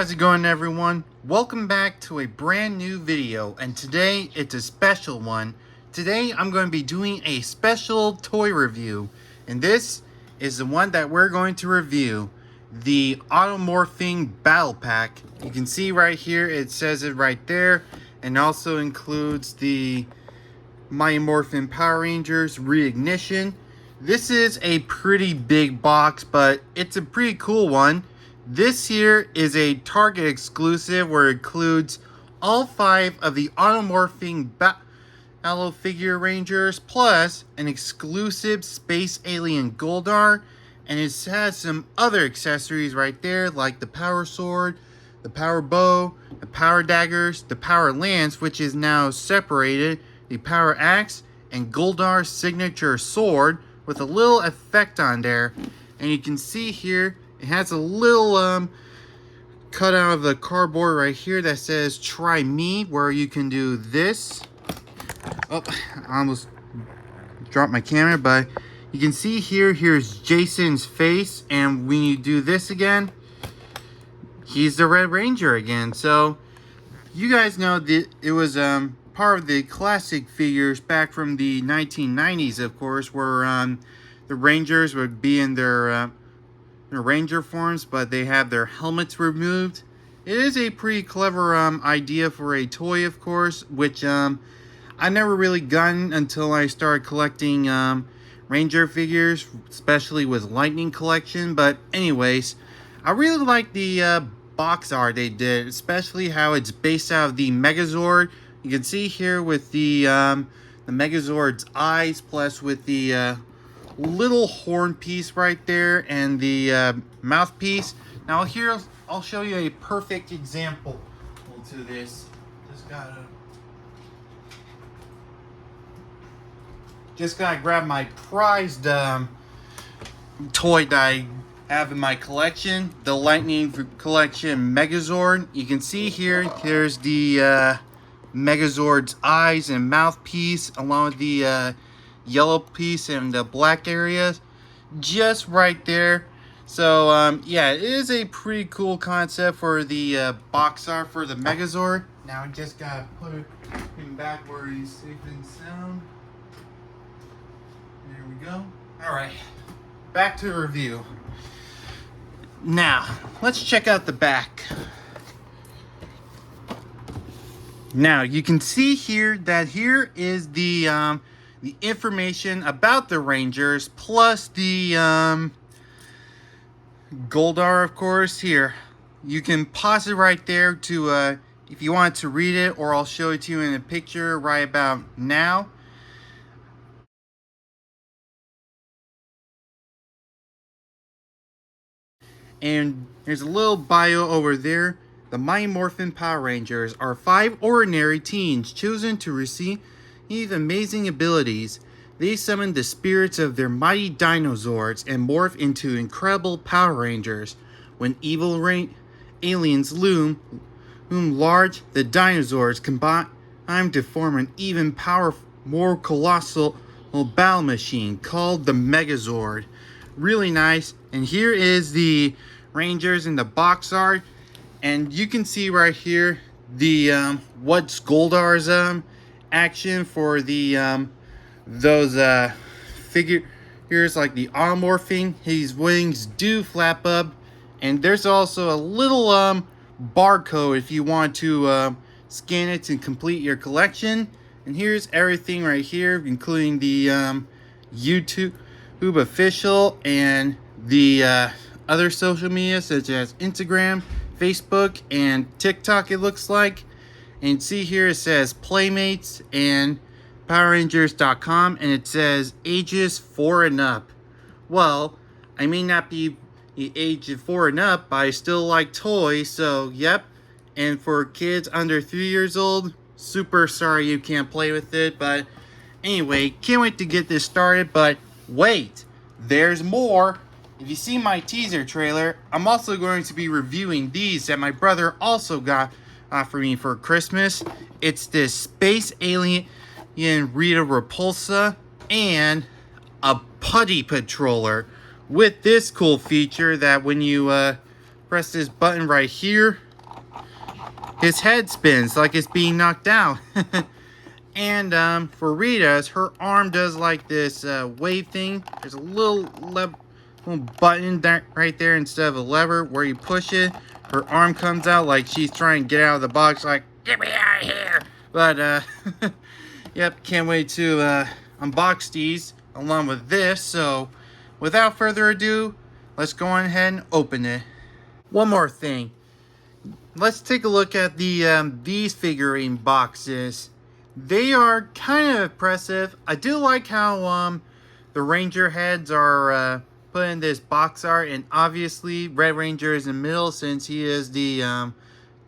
how's it going, everyone? Welcome back to a brand new video, and today it's a special one. Today I'm going to be doing a special toy review, and this is the one that we're going to review, the Auto Morphing Battle Pack. You can see right here, it says it right there, and also includes the Mmpr Power Rangers Reignition. This is a pretty big box, but it's a pretty cool one. This here is a Target exclusive where it includes all 5 of the Automorphing Battle Figure Rangers plus an exclusive Space Alien Goldar, and it has some other accessories right there like the Power Sword, the Power Bow, the Power Daggers, the Power Lance, which is now separated, the Power Axe, and Goldar's signature sword with a little effect on there. And you can see here it has a little cut out of the cardboard right here that says "Try me," where you can do this. Oh, I almost dropped my camera, but you can see here, here's Jason's face, and when you do this again, he's the Red Ranger again. So you guys know that it was part of the classic figures back from the 1990s, of course, where the Rangers would be in their Ranger forms, but they have their helmets removed. It is a pretty clever idea for a toy, of course, which I never really gotten until I started collecting Ranger figures, especially with Lightning Collection. But anyways, I really like the box art they did, especially how it's based out of the Megazord. You can see here with the Megazord's eyes, plus with the little horn piece right there and the mouthpiece. Now here I'll show you a perfect example to this. Just gotta grab my prized toy that I have in my collection, the Lightning Collection Megazord. You can see here, here's the Megazord's eyes and mouthpiece, along with the yellow piece and the black areas just right there. So yeah, it is a pretty cool concept for the box art for the Megazord. Now I just gotta put him back where he's safe and sound. There we go. All right, back to the review. Now let's check out the back. Now you can see here that here is the information about the Rangers, plus the Goldar, of course. Here, you can pause it right there to if you want to read it, or I'll show it to you in a picture right about now. And there's a little bio over there. The Mmpr Power Rangers are 5 ordinary teens chosen to receive amazing abilities. They summon the spirits of their mighty dinosaurs and morph into incredible Power Rangers. When evil aliens loom large, the dinosaurs combine to form an even more colossal battle machine called the Megazord. Really nice. And here is the Rangers in the box art, and you can see right here the what's Goldar's action for the those figures like the Automorphing. His wings do flap up, and there's also a little barcode if you want to scan it to complete your collection. And here's everything right here, including the YouTube official and the other social media such as Instagram, Facebook, and TikTok, it looks like. And see here it says Playmates and PowerRangers.com, and it says ages 4 and up. Well, I may not be the age of 4 and up, but I still like toys, so yep. And for kids under 3 years old, super sorry you can't play with it. But anyway, can't wait to get this started. But wait, there's more. If you see my teaser trailer, I'm also going to be reviewing these that my brother also got for me for Christmas. It's this Space Alien Rita Repulsa and a putty patroller with this cool feature that when you press this button right here, his head spins like it's being knocked out. And for Rita's, her arm does like this wave thing. There's a little button right there instead of a lever where you push it. Her arm comes out like she's trying to get out of the box, like, get me out of here. But, yep, can't wait to unbox these along with this. So, without further ado, let's go on ahead and open it. One more thing. Let's take a look at the these figurine boxes. They are kind of impressive. I do like how the Ranger heads are put in this box art, and obviously Red Ranger is in the middle since he is the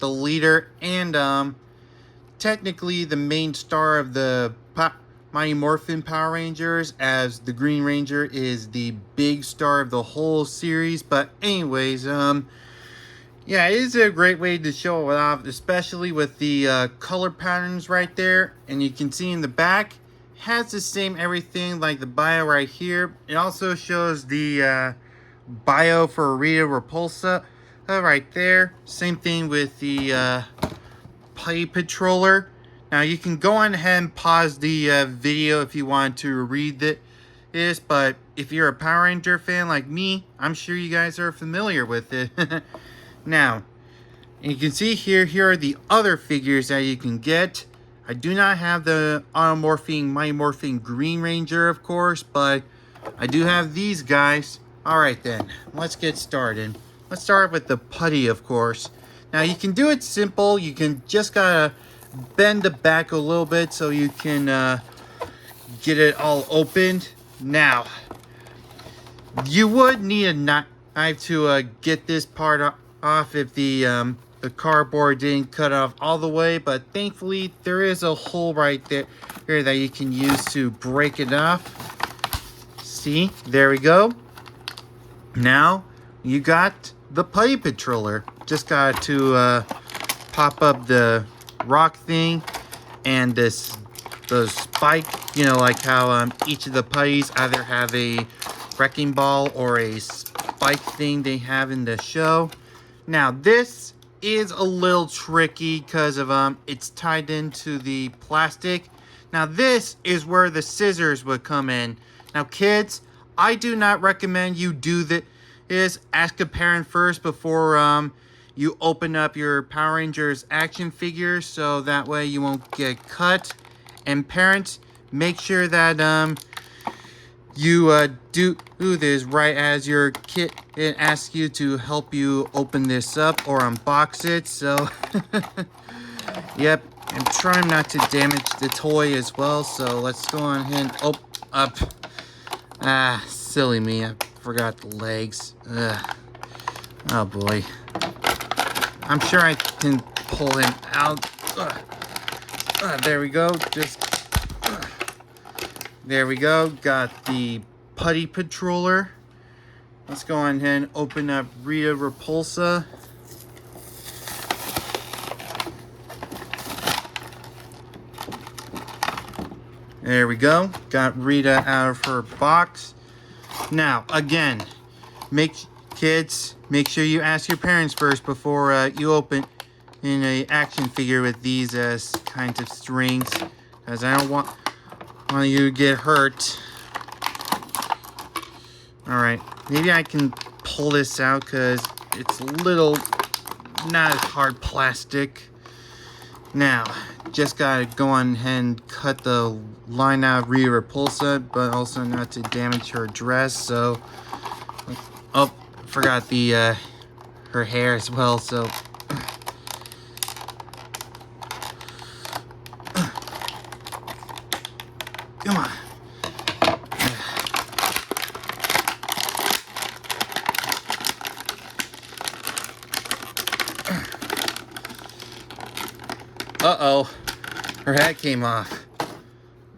leader and technically the main star of the Mighty Morphin Power Rangers, as the Green Ranger is the big star of the whole series. But anyways, yeah, it is a great way to show it off, especially with the color patterns right there. And you can see in the back, has the same everything like the bio right here. It also shows the bio for Rita Repulsa right there. Same thing with the Putty Patroller. Now you can go on ahead and pause the video if you want to read this, but if you're a Power Ranger fan like me, I'm sure you guys are familiar with it. Now, you can see here are the other figures that you can get. I do not have the automorphing, Mighty Morphin Green Ranger, of course, but I do have these guys. Alright then, let's get started. Let's start with the putty, of course. Now, you can do it simple. You can just gotta bend the back a little bit so you can get it all opened. Now, you would need a knife to get this part off if the cardboard didn't cut off all the way, but thankfully there is a hole right there here that you can use to break it off. See, there we go. Now you got the Putty Patroller. Just got to pop up the rock thing and the spike, you know, like how each of the putties either have a wrecking ball or a spike thing they have in the show. Now, this is a little tricky because of it's tied into the plastic. Now, this is where the scissors would come in. Now, kids, I do not recommend you do this. Ask a parent first before you open up your Power Rangers action figures, so that way you won't get cut. And parents, make sure that you do this right as your kid asks you to help you open this up or unbox it. So, yep, I'm trying not to damage the toy as well. So let's go on ahead and open up. Ah, silly me, I forgot the legs. Ugh. Oh boy. I'm sure I can pull him out. There we go. There we go. Got the Putty Patroller. Let's go on ahead and open up Rita Repulsa. There we go. Got Rita out of her box. Now, again, kids, make sure you ask your parents first before you open in a action figure with these kinds of strings, because I don't want you to get hurt. Alright, maybe I can pull this out because it's a little not as hard plastic. Now, just gotta go on ahead and cut the line out of Rita Repulsa, but also not to damage her dress. So, oh, forgot the her hair as well. So, come on. Uh-oh, her head came off.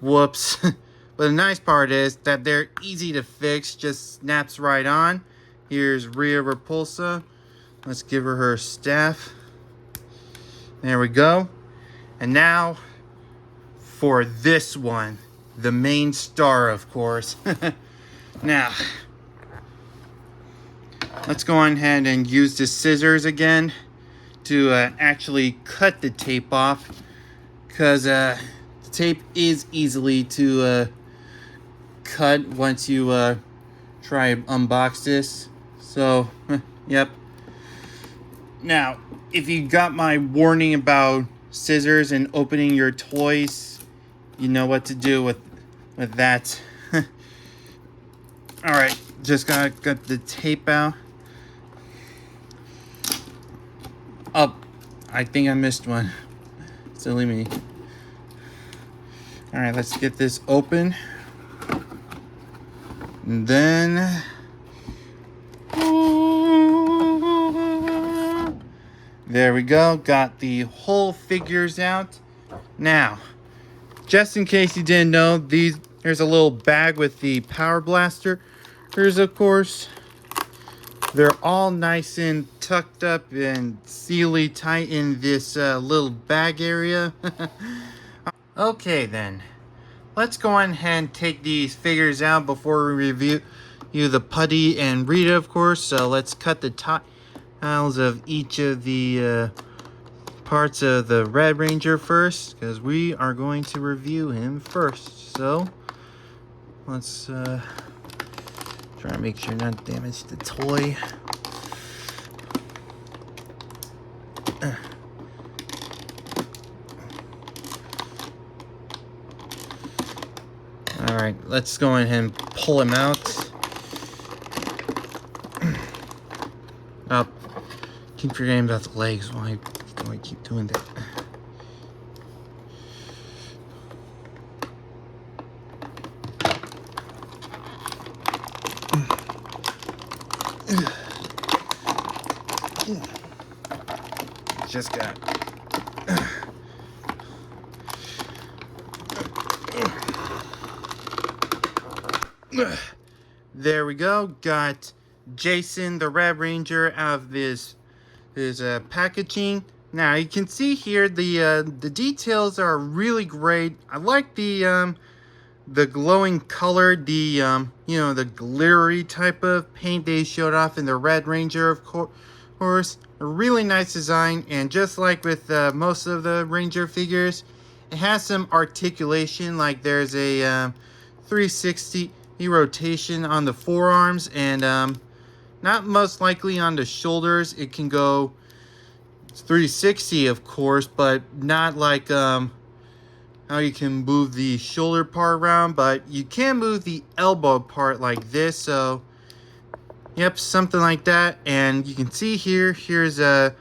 Whoops. But the nice part is that they're easy to fix, just snaps right on. Here's Rita Repulsa. Let's give her staff. There we go. And now for this one, the main star, of course. Now, let's go on ahead and use the scissors again to actually cut the tape off, because the tape is easily to cut once you try unbox this. So yep. Now, if you got my warning about scissors and opening your toys, you know what to do with that. All right, just got the tape out. Oh, I think I missed one. Silly me. All right, let's get this open. And then there we go. Got the whole figures out. Now, just in case you didn't know, there's a little bag with the power blaster. Here's, of course, they're all nice and tucked up and sealy tight in this little bag area. Okay then, let's go on ahead and take these figures out before we review the putty and Rita, of course. So let's cut the tiles of each of the parts of the Red Ranger first, because we are going to review him first. So let's try to make sure not to damage the toy. All right, let's go ahead and pull him out. Oh, keep forgetting about the legs. Why do I keep doing that? Just got. There we go. Got Jason the Red Ranger out of this packaging. Now you can see here the details are really great. I like the glowing color, you know, the glittery type of paint they showed off in the Red Ranger, of course. A really nice design, and just like with most of the Ranger figures, it has some articulation. Like there's a 360 rotation on the forearms, and not most likely on the shoulders. It can go 360, of course, but not like how you can move the shoulder part around, but you can move the elbow part like this. So yep, something like that. And you can see here's the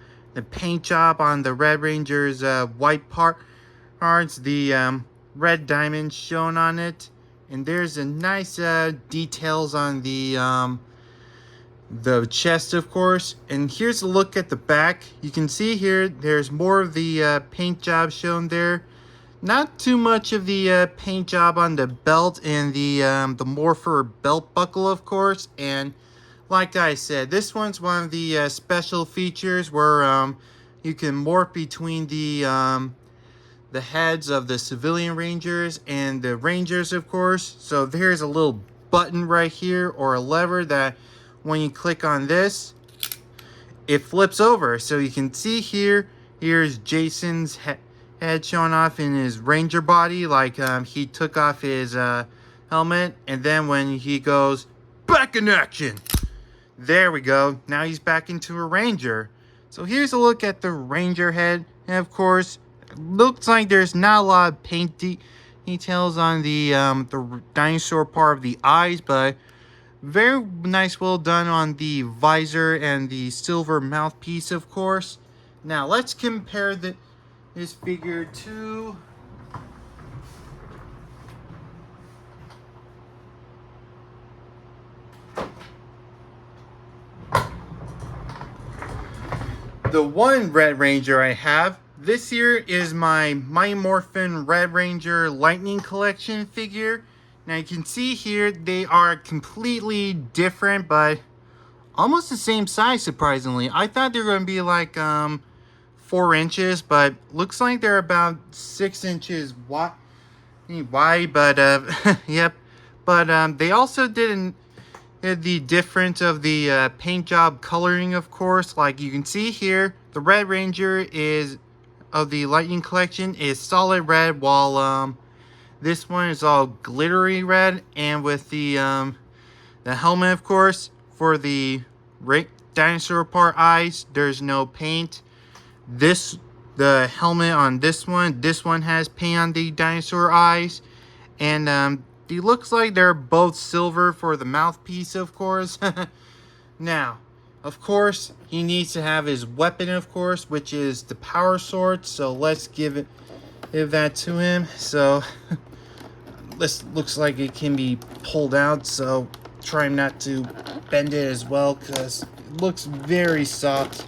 paint job on the Red Ranger's white parts, the red diamonds shown on it. And there's a nice details on the chest, of course. And here's a look at the back. You can see here there's more of the paint job shown there. Not too much of the paint job on the belt and the Mmpr belt buckle, of course. And like I said, this one's one of the special features where you can morph between the heads of the civilian Rangers and the Rangers, of course. So there's a little button right here, or a lever, that when you click on this, it flips over. So you can see here's Jason's head showing off in his Ranger body, like he took off his helmet, and then when he goes back in action, there we go, now he's back into a Ranger. So here's a look at the Ranger head, and of course looks like there's not a lot of paint details on the dinosaur part of the eyes, but very nice, well done on the visor and the silver mouthpiece, of course. Now let's compare this figure to the one Red Ranger I have. This here is my Mighty Morphin Red Ranger Lightning Collection figure. Now you can see here they are completely different, but almost the same size, surprisingly. I thought they were going to be like 4 inches, but looks like they're about 6 inches wide, but yep. But they also did the difference of the paint job coloring, of course. Like you can see here, the Red Ranger is of the Lightning Collection is solid red, while this one is all glittery red. And with the helmet, of course, for the dinosaur part eyes, there's no paint. The helmet on this one has paint on the dinosaur eyes. And it looks like they're both silver for the mouthpiece, of course. Now, of course, he needs to have his weapon, of course, which is the power sword. So let's give that to him. So this looks like it can be pulled out. So try not to bend it as well, because it looks very soft.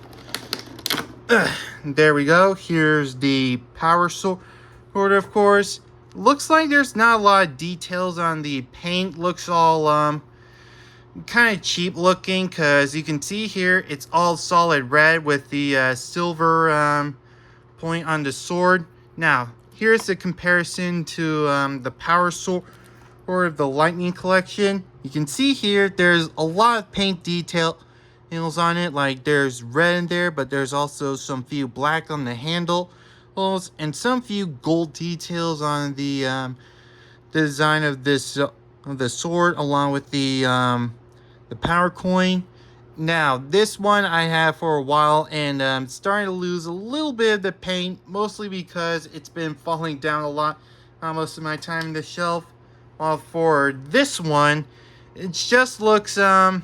There we go. Here's the power sword, of course. Looks like there's not a lot of details on the paint. Looks all kind of cheap looking, because you can see here it's all solid red with the silver point on the sword. Now, here's the comparison to the power sword of the Lightning Collection. You can see here there's a lot of paint details on it. Like there's red in there, but there's also some few black on the handle and some few gold details on the design of this of the sword, along with the power coin. Now this one I have for a while, and I'm starting to lose a little bit of the paint, mostly because it's been falling down a lot most of my time in the shelf. While for this one, it just looks not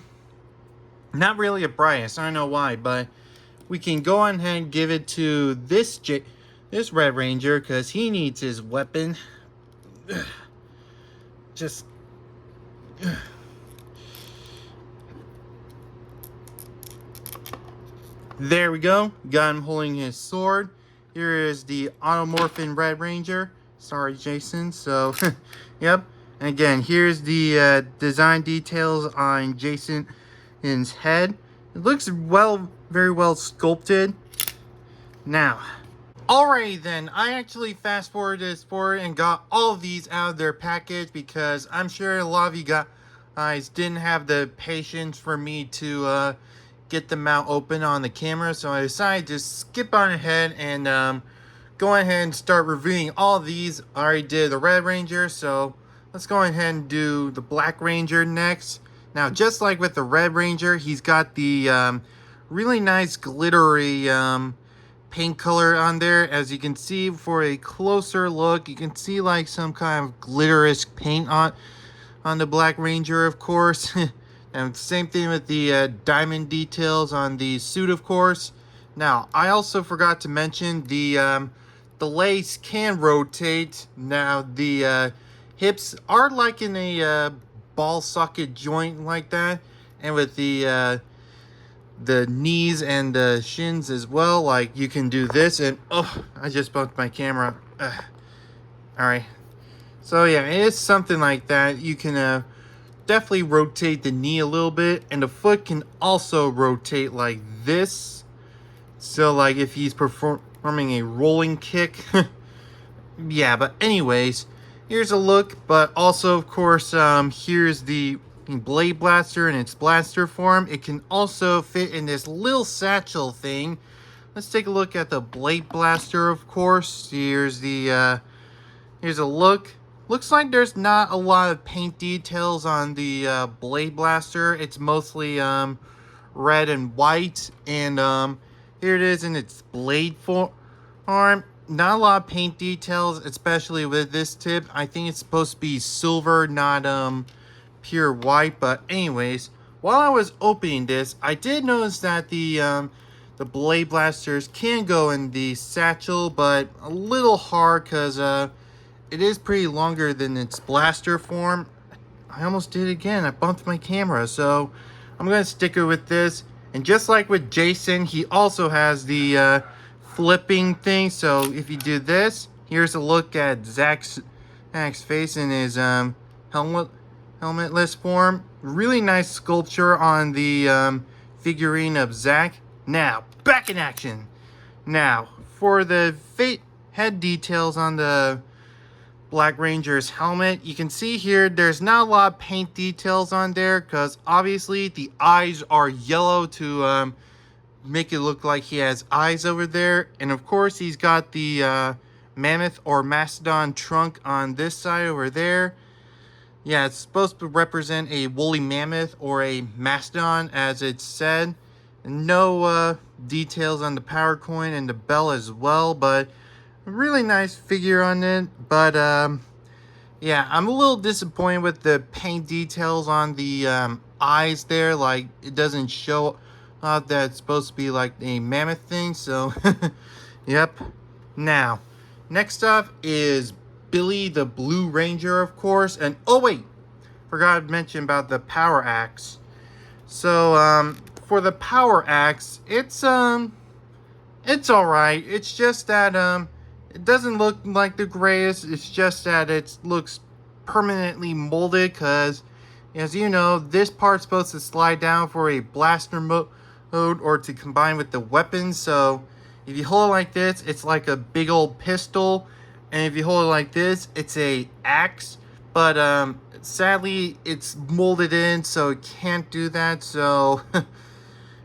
really a brightness. I don't know why, but we can go on ahead and give it to this Red Ranger, because he needs his weapon. Just there we go. Got him holding his sword. Here is the automorphin Red Ranger. Sorry, Jason. So, yep. And again, here's the design details on Jason's head. It looks very well sculpted. Now, alrighty then, I actually fast forwarded this forward and got all of these out of their package, because I'm sure a lot of you guys didn't have the patience for me to get them out open on the camera. So I decided to skip on ahead and go ahead and start reviewing all of these. I already did the Red Ranger, so let's go ahead and do the Black Ranger next. Now, just like with the Red Ranger, he's got the really nice glittery paint color on there. As you can see, for a closer look, you can see like some kind of glitterish paint on the Black Ranger, of course. And same thing with the diamond details on the suit, of course. Now, I also forgot to mention the lace can rotate. Now, the hips are like in a ball socket joint like that, and with the knees and the shins as well. Like you can do this, and oh, I just bumped my camera. All right, so yeah, it is something like that. You can definitely rotate the knee a little bit, and the foot can also rotate like this. So like if he's performing a rolling kick. Yeah, but anyways, here's a look. But also, of course, here's the Blade Blaster in its blaster form. It can also fit in this little satchel thing. Let's take a look at the Blade Blaster, of course. Here's a look. Looks like there's not a lot of paint details on the Blade Blaster. It's mostly red and white, and here it is in its blade form. Not a lot of paint details, especially with this tip. I think it's supposed to be silver, not pure white. But anyways, while I was opening this, I did notice that the Blade Blasters can go in the satchel, but a little hard, because it is pretty longer than its blaster form. I almost did it again. I bumped my camera. So I'm going to stick it with this. And just like with Jason, he also has the flipping thing. So if you do this, here's a look at Zach's face in his helmetless form. Really nice sculpture on the figurine of Zach. Now, back in action. Now, for the head details on the Black Ranger's helmet. You can see here there's not a lot of paint details on there because obviously the eyes are yellow to make it look like he has eyes over there. And of course he's got the mammoth or mastodon trunk on this side over there. Yeah, it's supposed to represent a woolly mammoth or a mastodon as it's said. No details on the power coin and the bell as well, but a really nice figure on it. But yeah, I'm a little disappointed with the paint details on the eyes there. Like, it doesn't show that it's supposed to be like a mammoth thing, so yep. Now, next up is Billy the Blue Ranger, of course. And oh wait, forgot to mention about the power axe. So for the power axe, it's alright. It's just that it doesn't look like the greatest. It's just that it looks permanently molded because, as you know, this part's supposed to slide down for a blaster mode or to combine with the weapon. So if you hold it like this, it's like a big old pistol. And if you hold it like this, it's a axe. But sadly, it's molded in, so it can't do that. So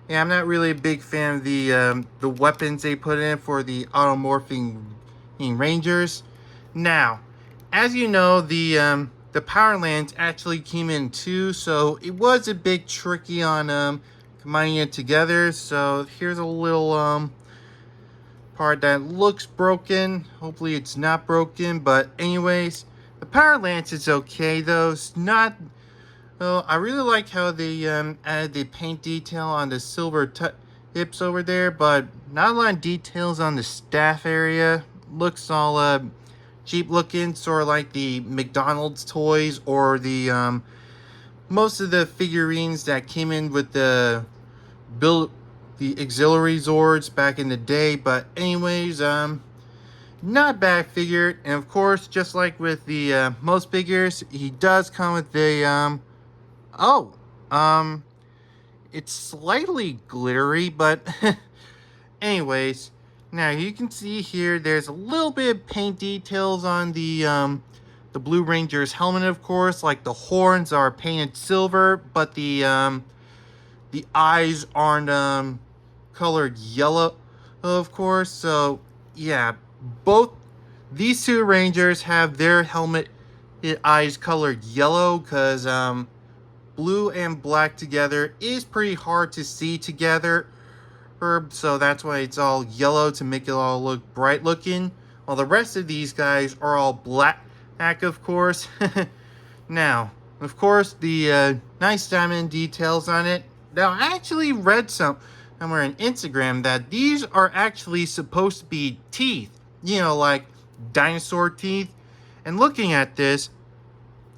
yeah, I'm not really a big fan of the weapons they put in for the automorphing Rangers. Now, as you know, the power lance actually came in too, so it was a bit tricky on combining it together. So here's a little part that looks broken. Hopefully it's not broken, but anyways, the power lance is okay though. It's not. Well, I really like how they added the paint detail on the silver tips over there, but not a lot of details on the staff area. Looks all cheap looking, sort of like the McDonald's toys or the most of the figurines that came in with the auxiliary Zords back in the day. But anyways, not bad figure. And of course, just like with the most figures, he does come with the it's slightly glittery, but anyways, now you can see here there's a little bit of paint details on the Blue Ranger's helmet, of course. Like the horns are painted silver, but the eyes aren't colored yellow, of course. So yeah, both these two Rangers have their helmet eyes colored yellow because blue and black together is pretty hard to see together. So that's why it's all yellow to make it all look bright looking. While the rest of these guys are all black, of course. Now, of course, the nice diamond details on it. Now, I actually read somewhere on Instagram that these are actually supposed to be teeth. You know, like dinosaur teeth. And looking at this,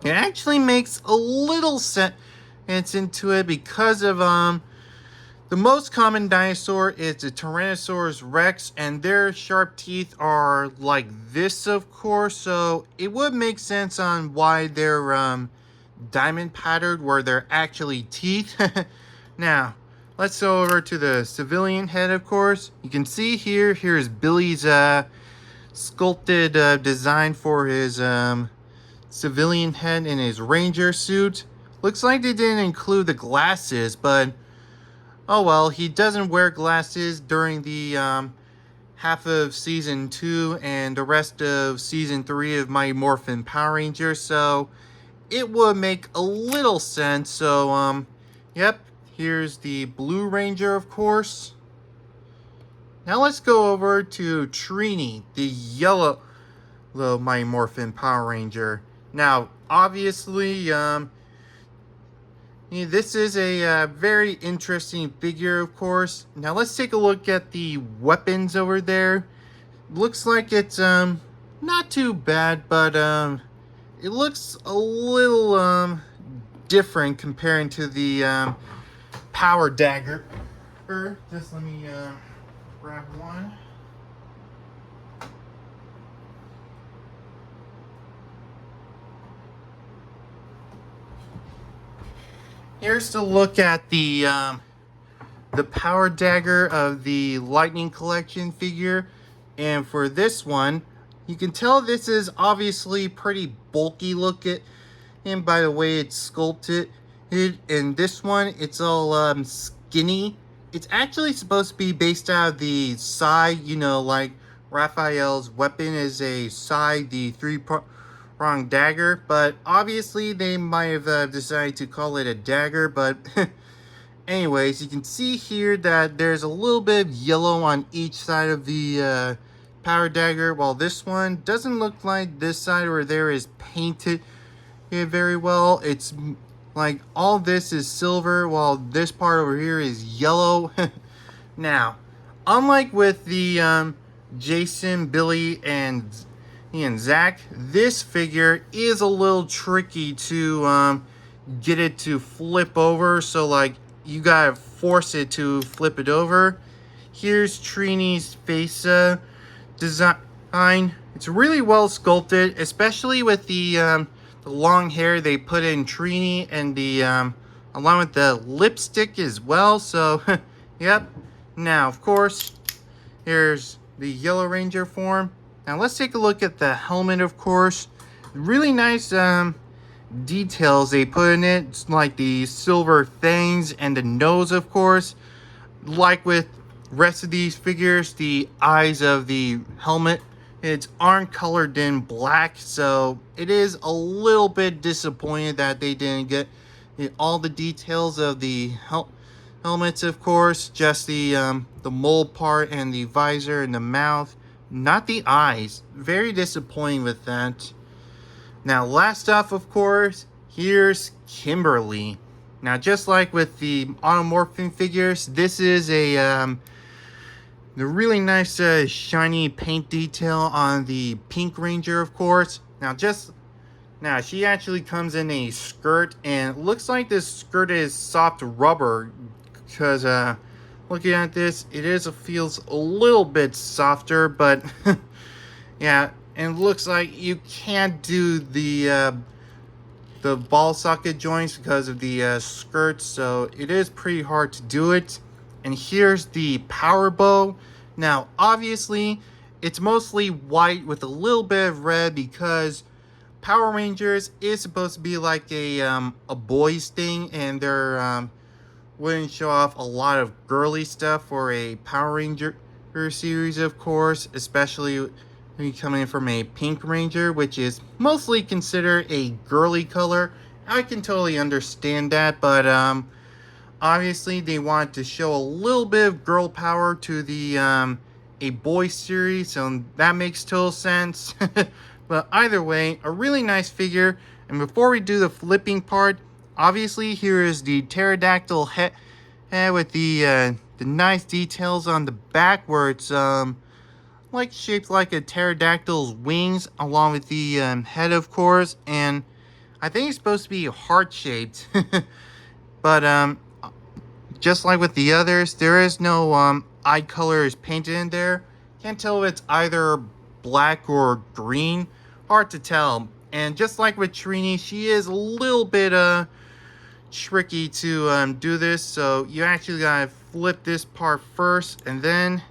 it actually makes a little sense into it because of the most common dinosaur is the Tyrannosaurus Rex, and their sharp teeth are like this, of course. So it would make sense on why they're diamond patterned, where they're actually teeth. Now, let's go over to the civilian head, of course. You can see here's Billy's sculpted design for his civilian head in his ranger suit. Looks like they didn't include the glasses, but oh well, he doesn't wear glasses during the half of Season 2 and the rest of Season 3 of Mighty Morphin Power Rangers, so it would make a little sense. So, yep, here's the Blue Ranger, of course. Now let's go over to Trini, the yellow Mighty Morphin Power Ranger. Now, obviously, this is a very interesting figure, of course. Now let's take a look at the weapons over there. Looks like it's not too bad, but it looks a little different comparing to the power dagger. Just let me grab one. Here's to look at the power dagger of the Lightning Collection figure, and for this one, You can tell this is obviously pretty bulky looking, and by the way it's sculpted. In this one, it's all skinny. It's actually supposed to be based out of the sai, you know, like Raphael's weapon is a sai, the three-pronged dagger. But obviously, they might have decided to call it a dagger. But anyways, you can see here that there's a little bit of yellow on each side of the power dagger, while this one doesn't look like this side over there is painted very well. It's like all this is silver while this part over here is yellow. Now, unlike with the Jason, Billy, and Zach, this figure is a little tricky to get it to flip over. So like you gotta force it to flip it over. Here's Trini's face design. It's really well sculpted, especially with the long hair they put in Trini, and the along with the lipstick as well. So yep. Now of course here's the Yellow Ranger form. Now let's take a look at the helmet. Of course, really nice details they put in it. It's like the silver things and the nose, of course. Like with rest of these figures, the eyes of the helmet, aren't colored in black, so it is a little bit disappointed that they didn't get all the details of the helmets. Of course, just the mold part and the visor and the mouth, not the eyes. Very disappointing with that. Now, last off, of course, here's Kimberly. Now, just like with the automorphing figures, this is a the really nice shiny paint detail on the Pink Ranger, of course. Now she actually comes in a skirt, and it looks like this skirt is soft rubber, because looking at this, feels a little bit softer, but yeah, and it looks like you can't do the ball socket joints because of the skirt, so it is pretty hard to do it. And here's the power bow. Now, obviously, it's mostly white with a little bit of red because Power Rangers is supposed to be like a boys thing, and they're wouldn't show off a lot of girly stuff for a Power Ranger series, of course, especially when you're coming from a Pink Ranger, which is mostly considered a girly color. I can totally understand that, but obviously, they want to show a little bit of girl power to the a boy series, so that makes total sense. But either way, a really nice figure. And before we do the flipping part, obviously here is the pterodactyl head with the nice details on the back, where it's like shaped like a pterodactyl's wings, along with the head, of course. And I think it's supposed to be heart shaped. But just like with the others, there is no eye colors painted in there. Can't tell if it's either black or green. Hard to tell. And just like with Trini, she is a little bit tricky to do this. So you actually gotta flip this part first, and then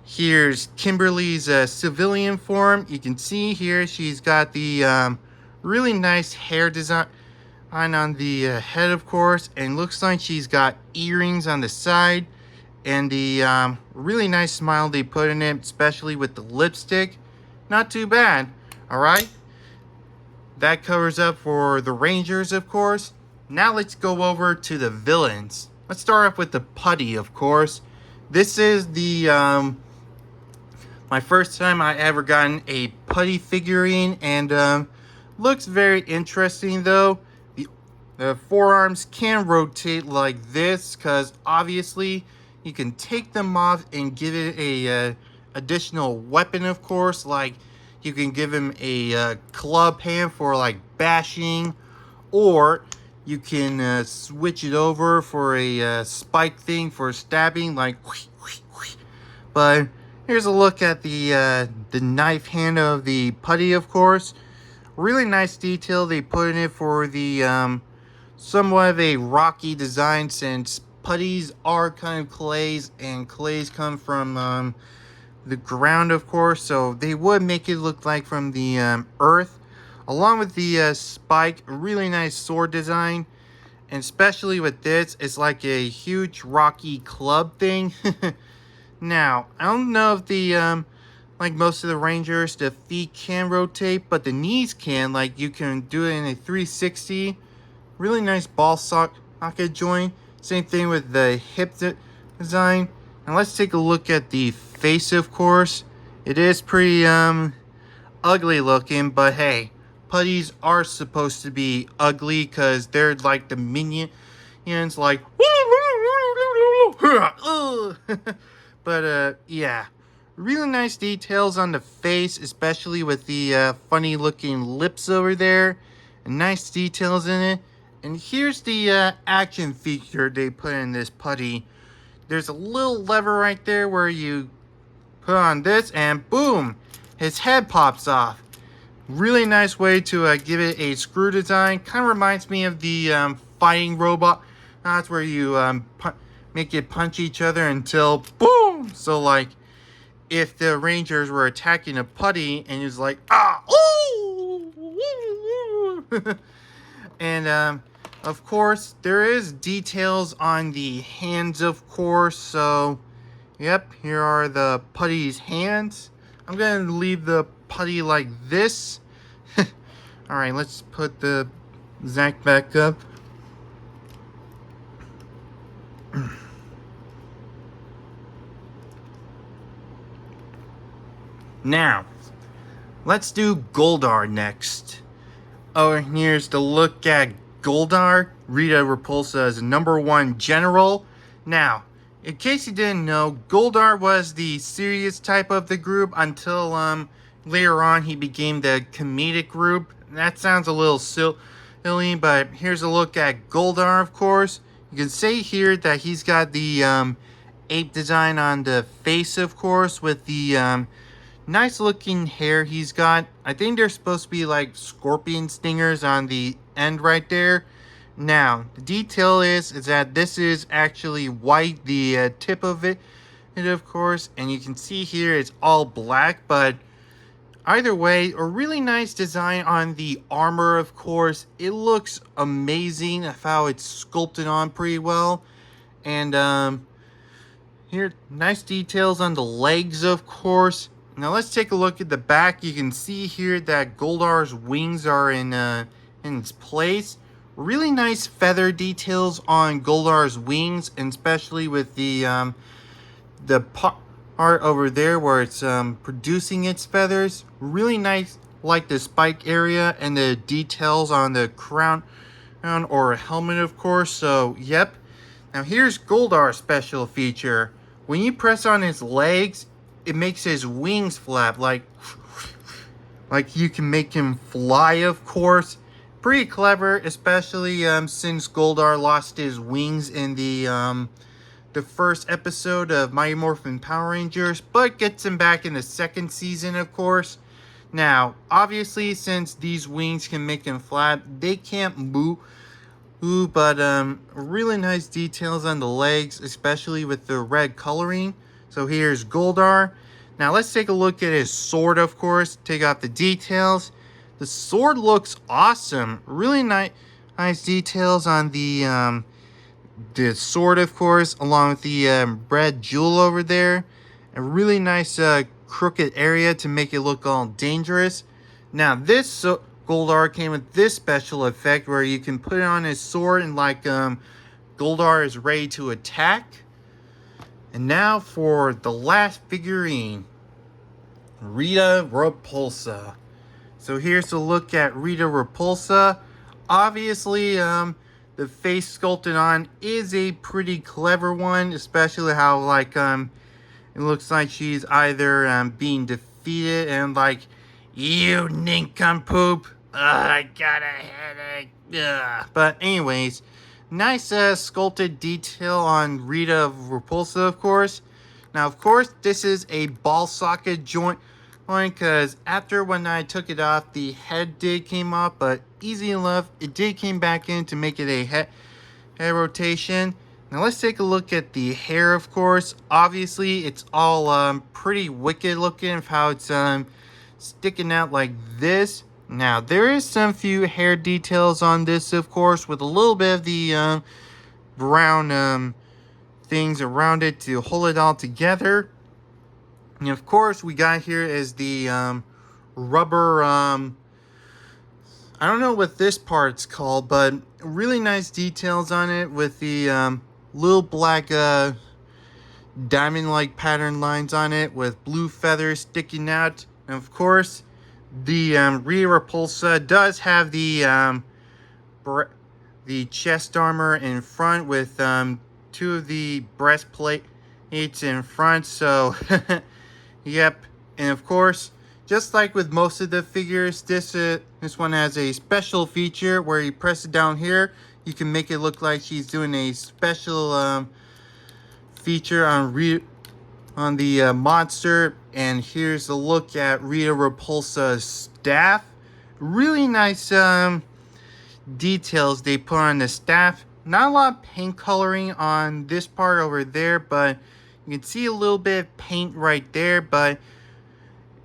here's Kimberly's civilian form. You can see here she's got the really nice hair design on the head, of course, and looks like she's got earrings on the side, and the really nice smile they put in it, especially with the lipstick. Not too bad. All right, that covers up for the Rangers, of course. Now let's go over to the villains. Let's start off with the putty, of course. This is the my first time I ever gotten a putty figurine, and looks very interesting though. The forearms can rotate like this, because obviously you can take them off and give it a additional weapon, of course. Like you can give him a club hand for like bashing, or you can switch it over for a spike thing for stabbing, like. But here's a look at the knife hand of the putty, of course. Really nice detail they put in it for the somewhat of a rocky design, since putties are kind of clays, and clays come from the ground, of course, so they would make it look like from the earth. Along with the spike, a really nice sword design. And especially with this, it's like a huge rocky club thing. Now, I don't know if the, like most of the Rangers, the feet can rotate, but the knees can. Like, you can do it in a 360. Really nice ball socket joint. Same thing with the hip design. Now, let's take a look at the face, of course. It is pretty, ugly looking, but hey, putties are supposed to be ugly because they're like the minions, like but yeah, really nice details on the face, especially with the funny looking lips over there, and nice details in it. And here's the action feature they put in this putty. There's a little lever right there where you put on this and boom, his head pops off. Really nice way to give it a screw design. Kind of reminds me of the fighting robot. That's where you make it punch each other until boom. So like, if the Rangers were attacking a putty and it's like and of course there is details on the hands, of course. So yep, here are the putty's hands. I'm gonna leave the putty like this. Alright, let's put the Zack back up. Now, let's do Goldar next. Oh, and here's the look at Goldar. Rita Repulsa is #1 general. Now, in case you didn't know, Goldar was the serious type of the group until later on he became the comedic group. That sounds a little silly, but here's a look at Goldar, of course. You can see here that he's got the ape design on the face, of course, with the nice looking hair he's got. I think they're supposed to be like scorpion stingers on the end right there. Now, the detail is that this is actually white, the tip of it, of course, and you can see here it's all black, but either way, a really nice design on the armor, of course. It looks amazing of how it's sculpted on pretty well. And here, nice details on the legs, of course. Now let's take a look at the back. You can see here that Goldar's wings are in its place. Really nice feather details on Goldar's wings, and especially with the part over there where it's producing its feathers. Really nice, like the spike area and the details on the crown or helmet, of course. So yep. Now here's Goldar's special feature. When you press on his legs, it makes his wings flap like you can make him fly, of course. Pretty clever, especially since Goldar lost his wings in the first episode of Mighty Morphin Power Rangers, but gets him back in the second season, of course. Now, obviously, since these wings can make him flap, they can't move, but really nice details on the legs, especially with the red coloring. So here's Goldar. Now let's take a look at his sword, of course. Take out the details. The sword looks awesome. Really nice details on the sword, of course, along with the red jewel over there. A really nice crooked area to make it look all dangerous. Now this Goldar came with this special effect where you can put it on his sword and like Goldar is ready to attack. And now for the last figurine, Rita Repulsa. So here's a look at Rita Repulsa. Obviously, the face sculpted on is a pretty clever one, especially how like it looks like she's either being defeated and like, you nincompoop, I got a headache. Ugh. But anyways, nice sculpted detail on Rita Repulsa, of course. Now, of course, this is a ball socket joint because after when I took it off, the head did came off, but easy enough, it did came back in to make it a head rotation. Now let's take a look at the hair, of course. Obviously, it's all pretty wicked looking of how it's sticking out like this. Now, there is some few hair details on this, of course, with a little bit of the brown things around it to hold it all together. And of course, we got here is the rubber, I don't know what this part's called, but really nice details on it with the little black diamond-like pattern lines on it with blue feathers sticking out. And of course, the Rita Repulsa does have the chest armor in front with two of the breastplates in front. So, yep. And of course, just like with most of the figures, this one has a special feature where you press it down here. You can make it look like she's doing a special feature on the monster. And here's a look at Rita Repulsa's staff. Really nice details they put on the staff. Not a lot of paint coloring on this part over there, but you can see a little bit of paint right there, but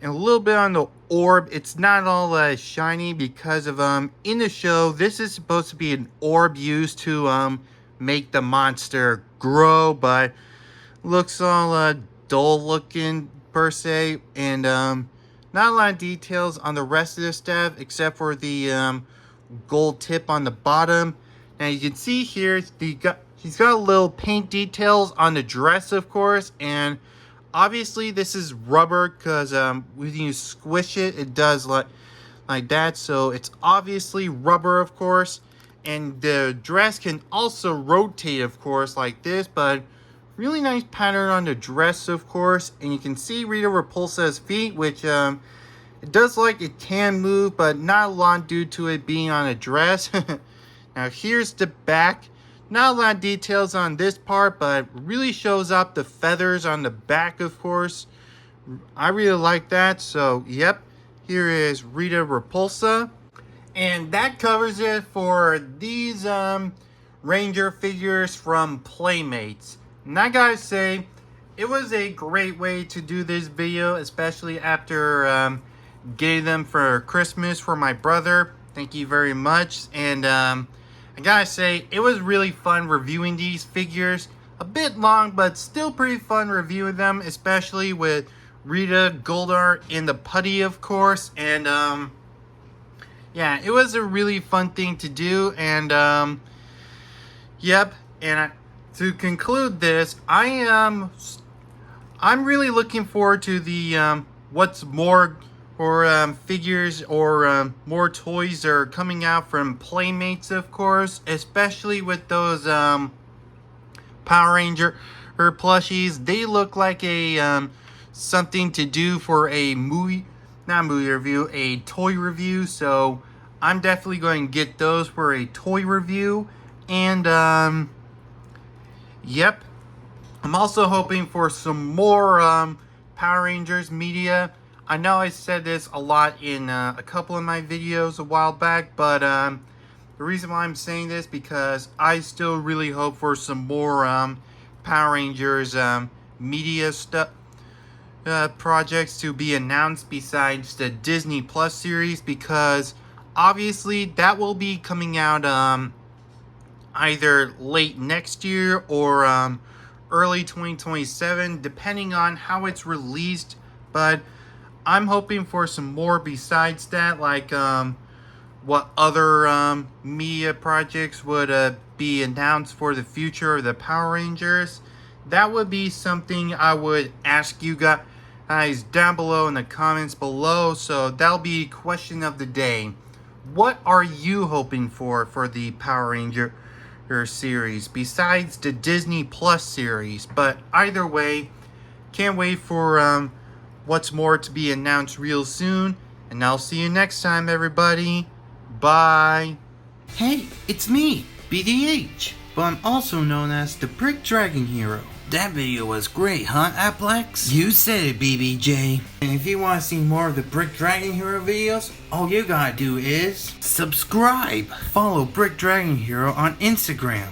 and a little bit on the orb. It's not all shiny because of in the show this is supposed to be an orb used to make the monster grow, but looks all dull looking per se, and not a lot of details on the rest of the staff except for the gold tip on the bottom. Now you can see here she's got a little paint details on the dress, of course, and obviously this is rubber because when you squish it, it does like that. So it's obviously rubber, of course, and the dress can also rotate, of course, like this. But really nice pattern on the dress, of course, and you can see Rita Repulsa's feet, which it does like it can move, but not a lot due to it being on a dress. Now here's the back. Not a lot of details on this part, but really shows up the feathers on the back, of course. I really like that. So, yep, here is Rita Repulsa. And that covers it for these Ranger figures from Playmates. And I gotta say, it was a great way to do this video, especially after getting them for Christmas for my brother. Thank you very much. And I gotta say, it was really fun reviewing these figures. A bit long, but still pretty fun reviewing them, especially with Rita, Goldar, and the putty, of course. And yeah, it was a really fun thing to do. And yep. And to conclude this, I'm really looking forward to the what's more, or figures or more toys are coming out from Playmates, of course, especially with those Power Ranger plushies. They look like a something to do for a not movie review, a toy review. So I'm definitely going to get those for a toy review. And yep, I'm also hoping for some more Power Rangers media. I know I said this a lot in a couple of my videos a while back, but the reason why I'm saying this because I still really hope for some more Power Rangers media stuff projects to be announced besides the Disney Plus series, because obviously that will be coming out either late next year or early 2027, depending on how it's released. But I'm hoping for some more besides that, like what other media projects would be announced for the future of the Power Rangers. That would be something I would ask you guys down below in the comments below. So that'll be question of the day. What are you hoping for the Power Ranger series besides the Disney Plus series? But either way, can't wait for what's more to be announced real soon. And I'll see you next time, everybody. Bye. Hey, it's me, BDH, but I'm also known as the Brick Dragon Hero. That video was great, huh, Applex? You said it, BBJ. And if you want to see more of the Brick Dragon Hero videos, all you gotta do is subscribe. Follow Brick Dragon Hero on Instagram.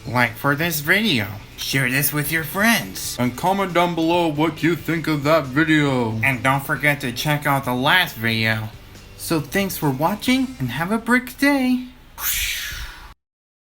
like for this video, Share this with your friends. And comment down below what you think of that video. and don't forget to check out the last video. So thanks for watching and have a brick day. Whoosh.